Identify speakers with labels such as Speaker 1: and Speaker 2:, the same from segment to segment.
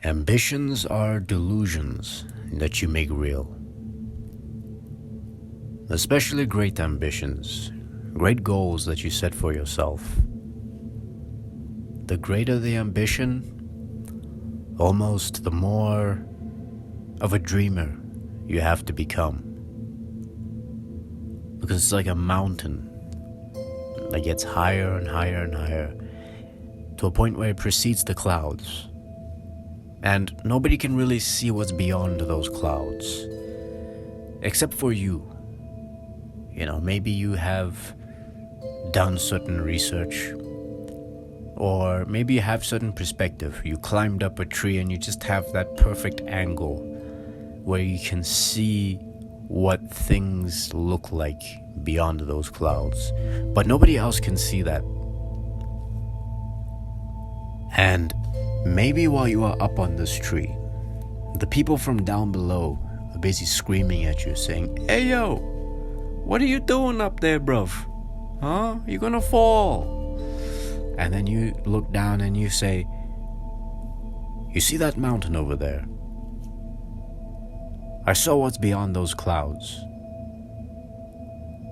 Speaker 1: Ambitions are delusions that you make real. Especially great ambitions, great goals that you set for yourself. The greater the ambition, almost the more of a dreamer you have to become. Because it's like a mountain that gets higher and higher and higher to a point where it precedes the clouds. And nobody can really see what's beyond those clouds, except for you. Maybe you have done certain research, or maybe you have certain perspective. You climbed up a tree and you just have that perfect angle where you can see what things look like beyond those clouds. But nobody else can see that. And maybe while you are up on this tree, the people from down below are busy screaming at you, saying, "Hey yo, what are you doing up there, bruv? Huh? You're gonna fall." And then you look down and you say, "You see that mountain over there? I saw what's beyond those clouds.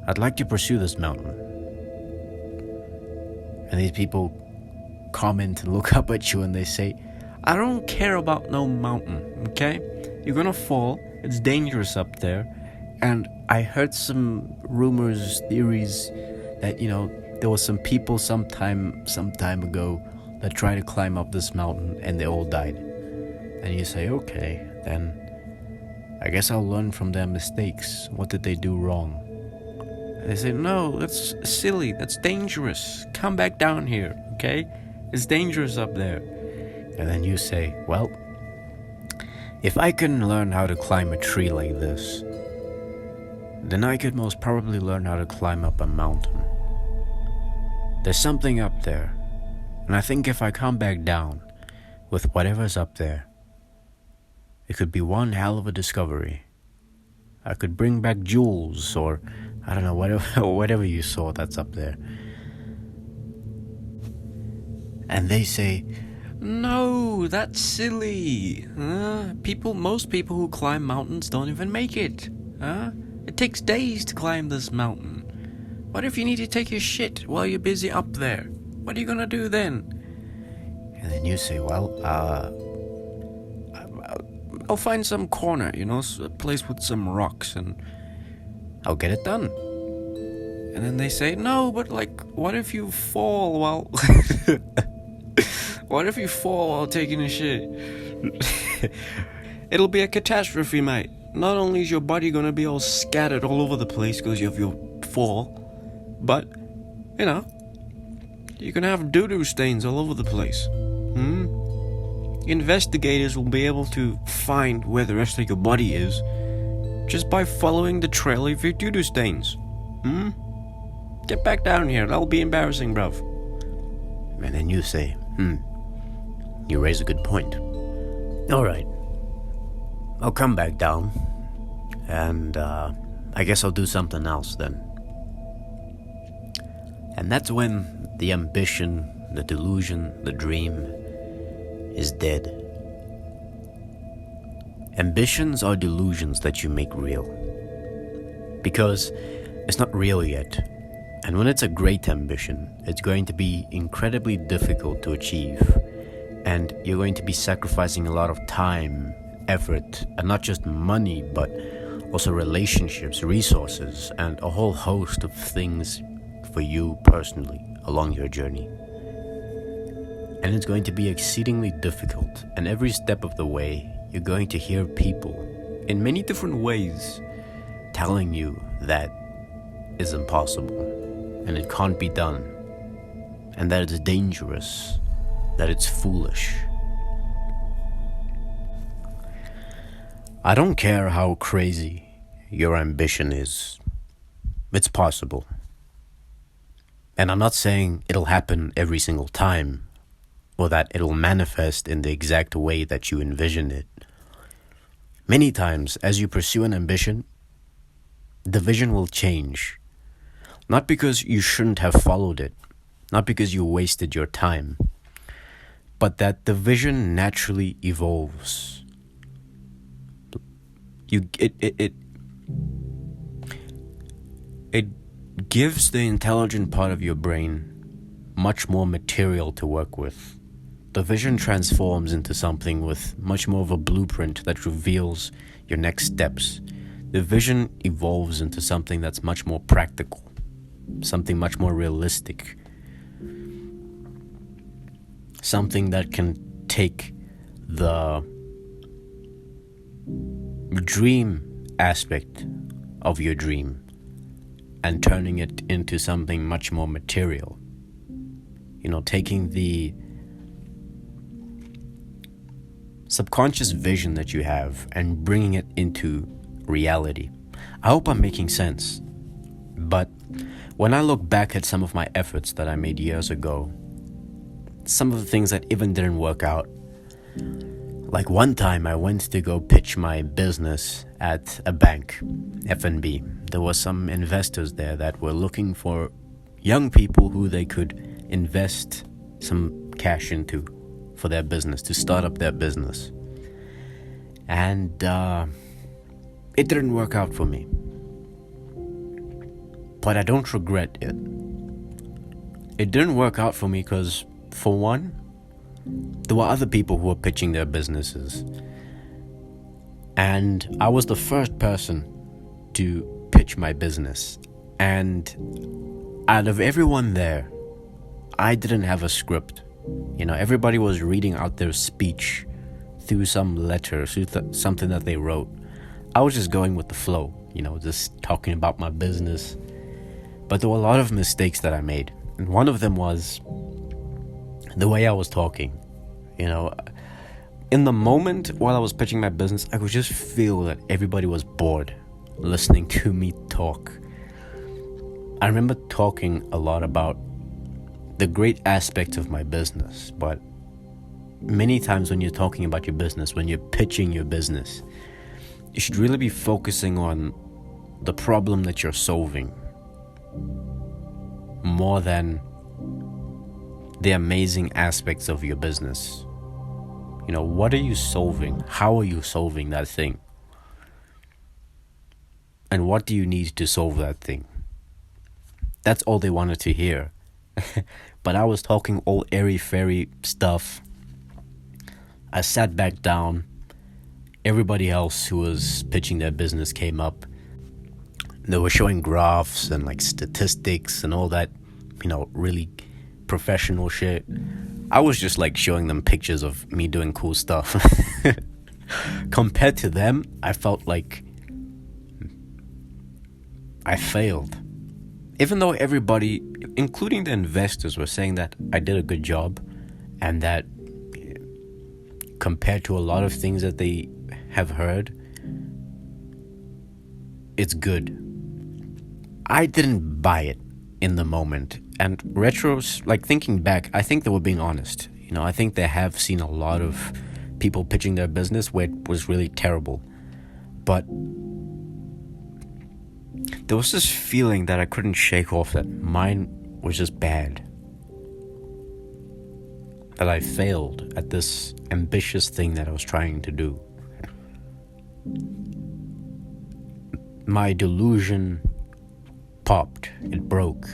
Speaker 1: I'd like to pursue this mountain." And these people comment and look up at you and they say, "I don't care about no mountain, okay? You're gonna fall. It's dangerous up there. And I heard some rumors, theories that, there was some people some time ago that tried to climb up this mountain and they all died." And you say, "Okay, then I guess I'll learn from their mistakes. What did they do wrong?" And they say, "No, that's silly. That's dangerous. Come back down here, okay? It's dangerous up there." And then you say, "Well, if I can learn how to climb a tree like this, then I could most probably learn how to climb up a mountain. There's something up there, and I think if I come back down with whatever's up there, it could be one hell of a discovery. I could bring back jewels, or I don't know, whatever you saw that's up there." And they say, "No, that's silly. Most people who climb mountains don't even make it. It takes days to climb this mountain. What if you need to take your shit while you're busy up there? What are you gonna do then?" And then you say, "Well, I'll find some corner, a place with some rocks, and I'll get it done." And then they say, "No, but what if you fall while..." What if you fall while taking a shit? It'll be a catastrophe, mate. Not only is your body gonna be all scattered all over the place because of your fall, but, you're gonna have doo-doo stains all over the place. Investigators will be able to find where the rest of your body is just by following the trail of your doo-doo stains. Get back down here. That'll be embarrassing, bruv." And then you say, you raise a good point. Alright, I'll come back down, and I guess I'll do something else then. And that's when the ambition, the delusion, the dream is dead. Ambitions are delusions that you make real, because it's not real yet. And when it's a great ambition, it's going to be incredibly difficult to achieve. And you're going to be sacrificing a lot of time, effort, and not just money, but also relationships, resources, and a whole host of things for you personally along your journey. And it's going to be exceedingly difficult. And every step of the way, you're going to hear people in many different ways telling you that it's impossible, and it can't be done, and that it's dangerous, that it's foolish. I don't care how crazy your ambition is. It's possible. And I'm not saying it'll happen every single time, or that it'll manifest in the exact way that you envision it. Many times, as you pursue an ambition, the vision will change. Not because you shouldn't have followed it, not because you wasted your time, but that the vision naturally evolves. It gives the intelligent part of your brain much more material to work with. The vision transforms into something with much more of a blueprint that reveals your next steps. The vision evolves into something that's much more practical, something much more realistic, something that can take the dream aspect of your dream and turning it into something much more material. Taking the subconscious vision that you have and bringing it into reality. I hope I'm making sense. But when I look back at some of my efforts that I made years ago, some of the things that even didn't work out, like one time I went to go pitch my business at a bank, F&B. There were some investors there that were looking for young people who they could invest some cash into for their business, to start up their business. And it didn't work out for me. But I don't regret it. It didn't work out for me because, for one, there were other people who were pitching their businesses. And I was the first person to pitch my business. And out of everyone there, I didn't have a script. Everybody was reading out their speech through some letter, through something that they wrote. I was just going with the flow, just talking about my business. But there were a lot of mistakes that I made. And one of them was the way I was talking. In the moment while I was pitching my business, I could just feel that everybody was bored listening to me talk. I remember talking a lot about the great aspects of my business, but many times when you're talking about your business, when you're pitching your business, you should really be focusing on the problem that you're solving more than the amazing aspects of your business. What are you solving? How are you solving that thing? And what do you need to solve that thing? That's all they wanted to hear. But I was talking all airy-fairy stuff. I sat back down. Everybody else who was pitching their business came up. They were showing graphs and statistics and all that, really professional shit. I was just showing them pictures of me doing cool stuff. Compared to them, I felt like I failed. Even though everybody, including the investors, were saying that I did a good job and that compared to a lot of things that they have heard, it's good. I didn't buy it in the moment. And thinking back, I think they were being honest. I think they have seen a lot of people pitching their business where it was really terrible. But there was this feeling that I couldn't shake off that mine was just bad. That I failed at this ambitious thing that I was trying to do. My delusion popped. It broke.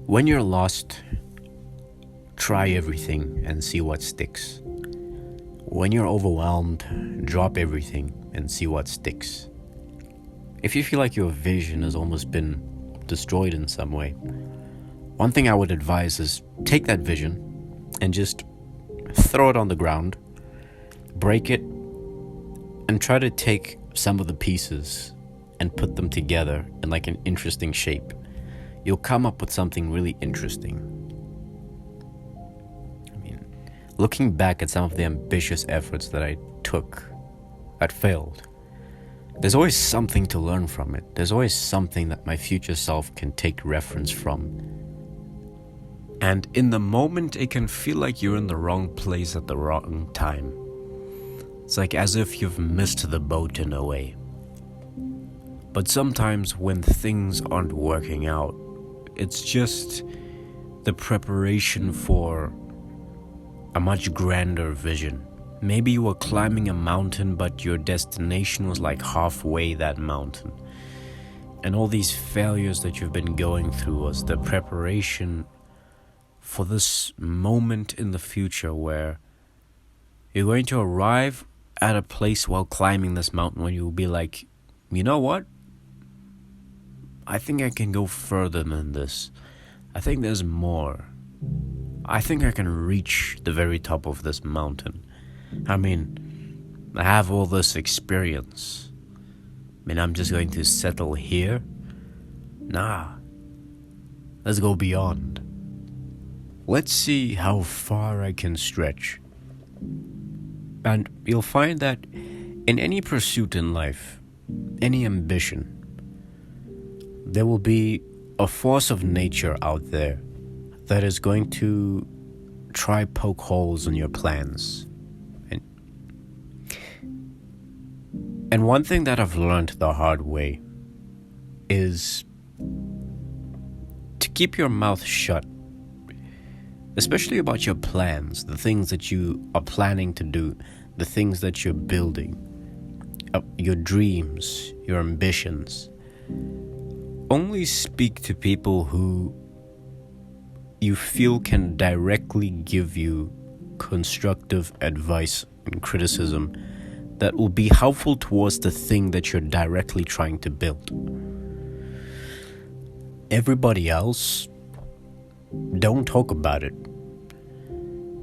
Speaker 1: When you're lost, try everything and see what sticks. When you're overwhelmed, drop everything and see what sticks. If you feel like your vision has almost been destroyed in some way, one thing I would advise is take that vision and just throw it on the ground, break it, and try to take some of the pieces and put them together in an interesting shape. You'll come up with something really interesting. Looking back at some of the ambitious efforts that I took that failed, there's always something to learn from it. There's always something that my future self can take reference from. And in the moment, it can feel like you're in the wrong place at the wrong time. It's as if you've missed the boat in a way. But sometimes when things aren't working out, it's just the preparation for a much grander vision. Maybe you were climbing a mountain, but your destination was like halfway that mountain. And all these failures that you've been going through was the preparation for this moment in the future where you're going to arrive at a place while climbing this mountain when you'll be like, you know what? I think I can go further than this. I think there's more. I think I can reach the very top of this mountain. I mean, I have all this experience. I'm just going to settle here? Nah. Let's go beyond. Let's see how far I can stretch. And you'll find that in any pursuit in life, any ambition, there will be a force of nature out there that is going to try poke holes in your plans. And one thing that I've learned the hard way is to keep your mouth shut, especially about your plans, the things that you are planning to do, the things that you're building, your dreams, your ambitions. Only speak to people who you feel can directly give you constructive advice and criticism that will be helpful towards the thing that you're directly trying to build. Everybody else, don't talk about it.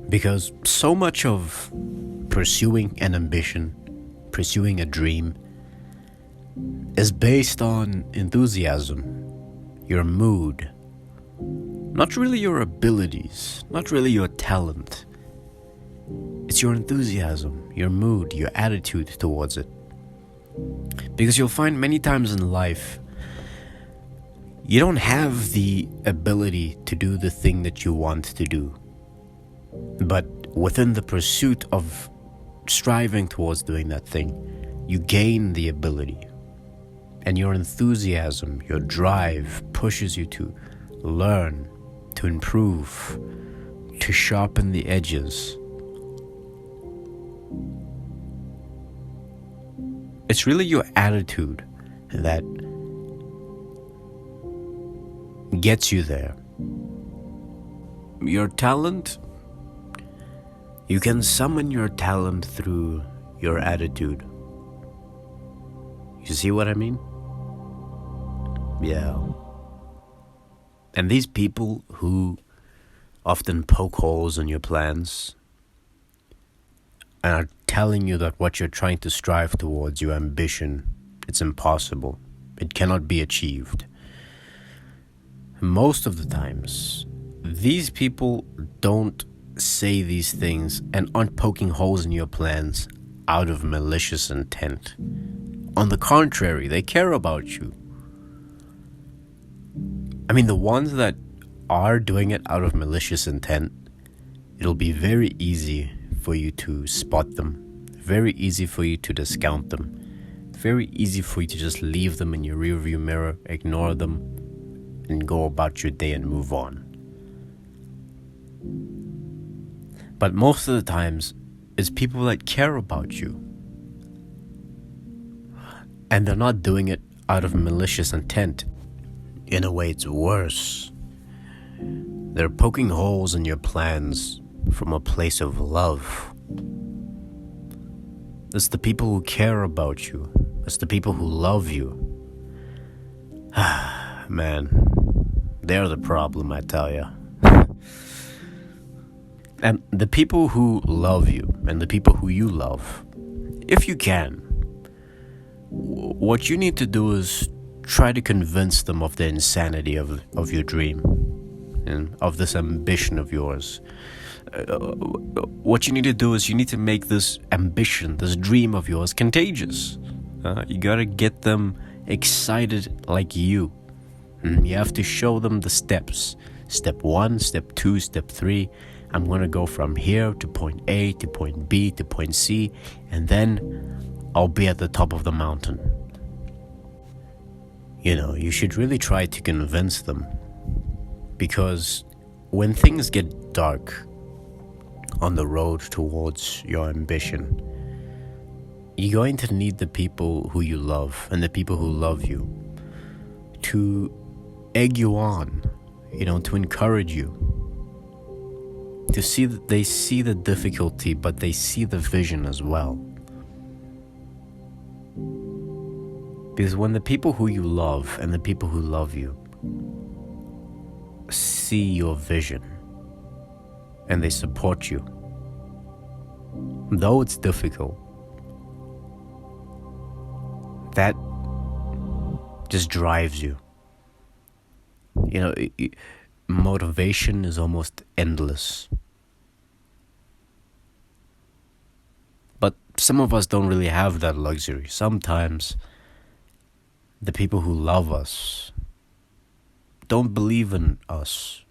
Speaker 1: Because so much of pursuing an ambition, pursuing a dream, is based on enthusiasm, your mood, not really your abilities, not really your talent. It's your enthusiasm, your mood, your attitude towards it. Because you'll find many times in life, you don't have the ability to do the thing that you want to do. But within the pursuit of striving towards doing that thing, you gain the ability. And your enthusiasm, your drive pushes you to learn, to improve, to sharpen the edges. It's really your attitude that gets you there. Your talent, you can summon your talent through your attitude. You see what I mean? Yeah. And these people who often poke holes in your plans and are telling you that what you're trying to strive towards, your ambition, it's impossible. It cannot be achieved. Most of the times, these people don't say these things and aren't poking holes in your plans out of malicious intent. On the contrary, they care about you. The ones that are doing it out of malicious intent, it'll be very easy for you to spot them, very easy for you to discount them, very easy for you to just leave them in your rearview mirror, ignore them, and go about your day and move on. But most of the times, it's people that care about you. And they're not doing it out of malicious intent. In a way, it's worse. They're poking holes in your plans from a place of love. It's the people who care about you. It's the people who love you. Man, they're the problem, I tell ya. And the people who love you and the people who you love, if you can, what you need to do is try to convince them of the insanity of your dream and of this ambition of yours. What you need to do is you need to make this ambition, this dream of yours, contagious. You gotta get them excited like you. You have to show them the steps. Step 1, step 2, step 3. I'm gonna go from here to point A to point B to point C, and then I'll be at the top of the mountain. You should really try to convince them Because when things get dark on the road towards your ambition, you're going to need the people who you love and the people who love you to egg you on, to encourage you, to see that they see the difficulty, but they see the vision as well. Because when the people who you love and the people who love you see your vision and they support you, though it's difficult, that just drives you. Motivation is almost endless. But some of us don't really have that luxury. Sometimes the people who love us don't believe in us,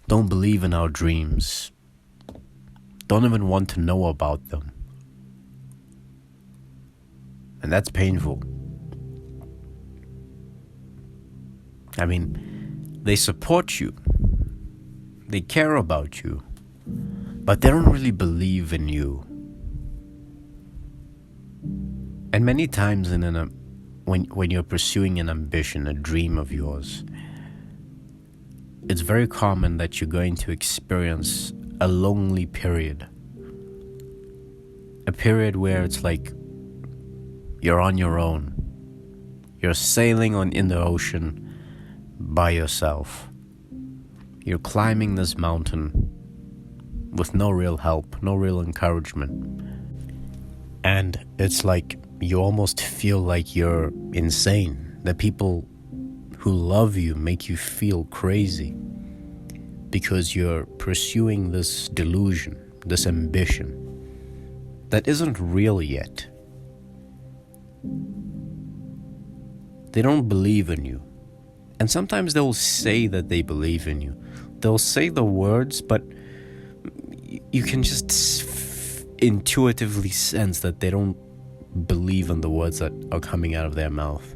Speaker 1: don't believe in our dreams, don't even want to know about them. And that's painful. I mean, they support you, they care about you, but they don't really believe in you. And many times when you're pursuing an ambition, a dream of yours, it's very common that you're going to experience a lonely period. A period where it's like you're on your own. You're sailing in the ocean by yourself. You're climbing this mountain with no real help, no real encouragement. And it's like you almost feel like you're insane. The people who love you make you feel crazy because you're pursuing this delusion, this ambition that isn't real yet. They don't believe in you. And sometimes they'll say that they believe in you. They'll say the words, but you can just intuitively sense that they don't believe in the words that are coming out of their mouth.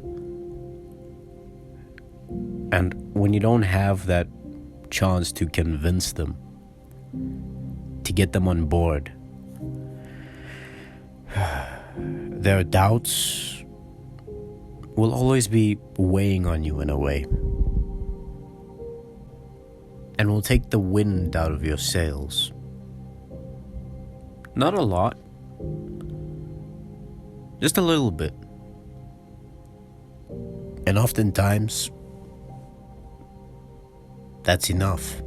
Speaker 1: And when you don't have that chance to convince them, to get them on board, their doubts will always be weighing on you in a way, and will take the wind out of your sails. Not a lot, just a little bit. And oftentimes, that's enough.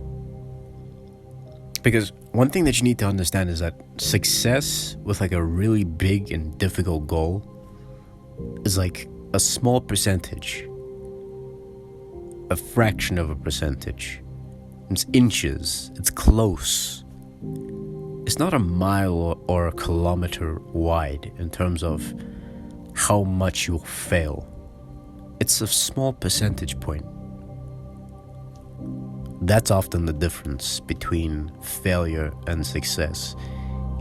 Speaker 1: Because one thing that you need to understand is that success with like a really big and difficult goal is like a small percentage, a fraction of a percentage. It's inches, it's close. It's not a mile or a kilometer wide in terms of how much you'll fail. It's a small percentage point. That's often the difference between failure and success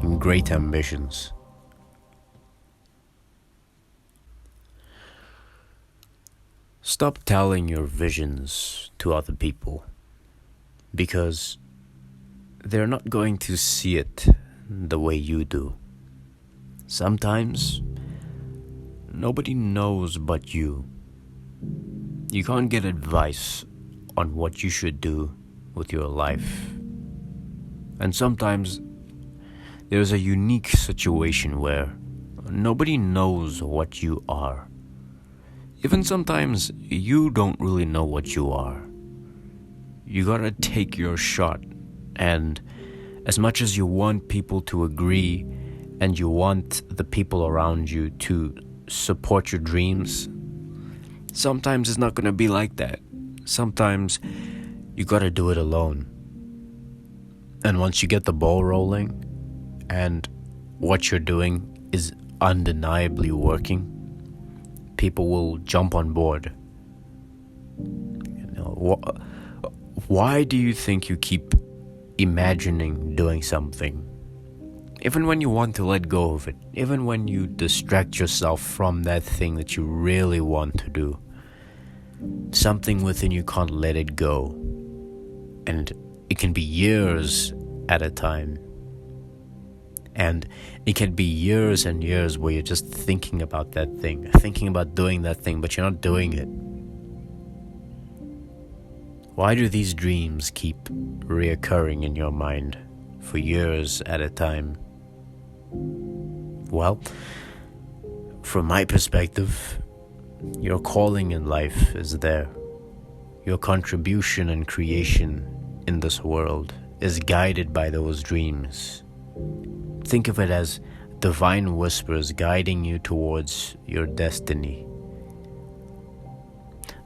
Speaker 1: in great ambitions. Stop telling your visions to other people, because they're not going to see it the way you do. Sometimes, nobody knows but you. You can't get advice on what you should do with your life. And sometimes, there's a unique situation where nobody knows what you are. Even sometimes, you don't really know what you are. You gotta take your shot. And as much as you want people to agree and you want the people around you to support your dreams, sometimes it's not gonna be like that. Sometimes you gotta do it alone. And once you get the ball rolling and what you're doing is undeniably working, people will jump on board. Why do you think you keep imagining doing something? Even when you want to let go of it, even when you distract yourself from that thing that you really want to do, something within you can't let it go. And it can be years at a time. And it can be years and years where you're just thinking about that thing, thinking about doing that thing, but you're not doing it. Why do these dreams keep reoccurring in your mind for years at a time? Well, from my perspective, your calling in life is there. Your contribution and creation in this world is guided by those dreams. Think of it as divine whispers guiding you towards your destiny.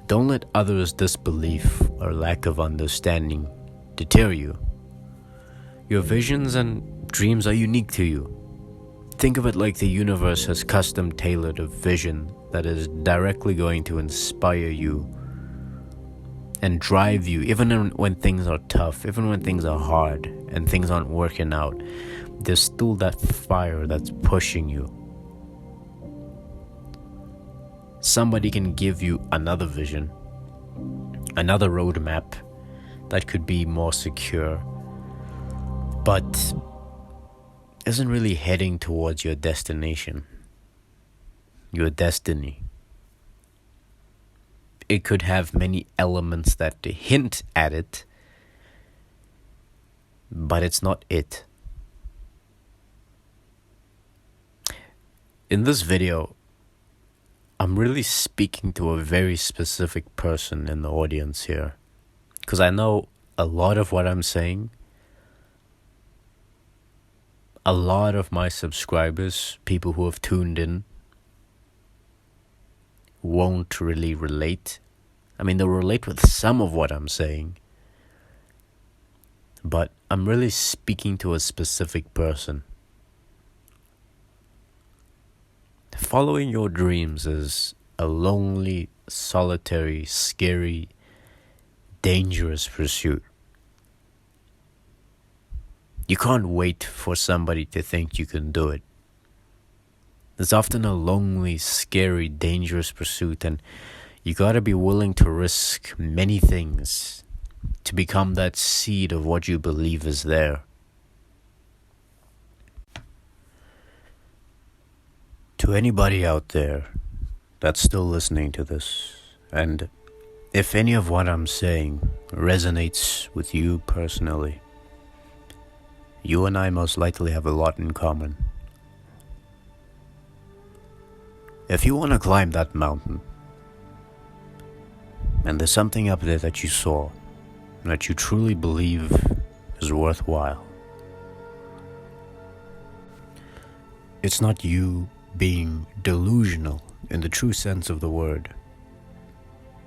Speaker 1: Don't let others' disbelief or lack of understanding deter you. Your visions and dreams are unique to you. Think of it like the universe has custom tailored a vision that is directly going to inspire you and drive you, even when things are tough, even when things are hard and things aren't working out. There's still that fire that's pushing you. Somebody can give you another vision, another roadmap that could be more secure, but isn't really heading towards your destination, your destiny. It could have many elements that hint at it, but it's not it. In this video, I'm really speaking to a very specific person in the audience here, because I know a lot of what I'm saying, a lot of my subscribers, people who have tuned in, won't really relate. I mean, they'll relate with some of what I'm saying, but I'm really speaking to a specific person. Following your dreams is a lonely, solitary, scary, dangerous pursuit. You can't wait for somebody to think you can do it. It's often a lonely, scary, dangerous pursuit, and you gotta be willing to risk many things to become that seed of what you believe is there. To anybody out there that's still listening to this, and if any of what I'm saying resonates with you personally, you and I most likely have a lot in common. If you want to climb that mountain, and there's something up there that you saw, that you truly believe is worthwhile, it's not you being delusional in the true sense of the word.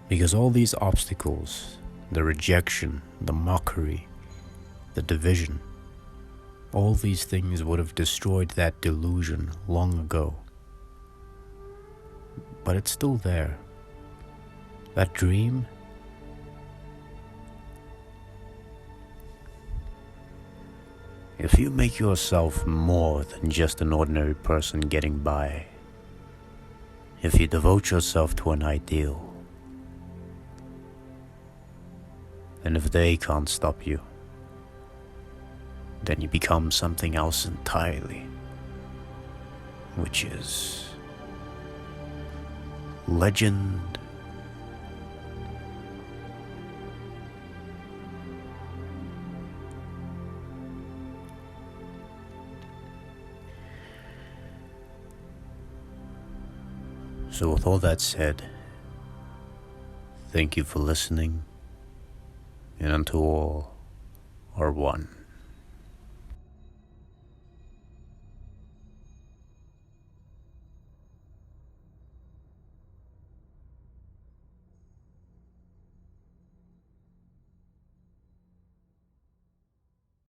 Speaker 1: Because all these obstacles, the rejection, the mockery, the division, all these things would have destroyed that delusion long ago. But it's still there. That dream, if you make yourself more than just an ordinary person getting by, if you devote yourself to an ideal, then if they can't stop you, then you become something else entirely, which is legend. So with all that said, thank you for listening, and unto all are one.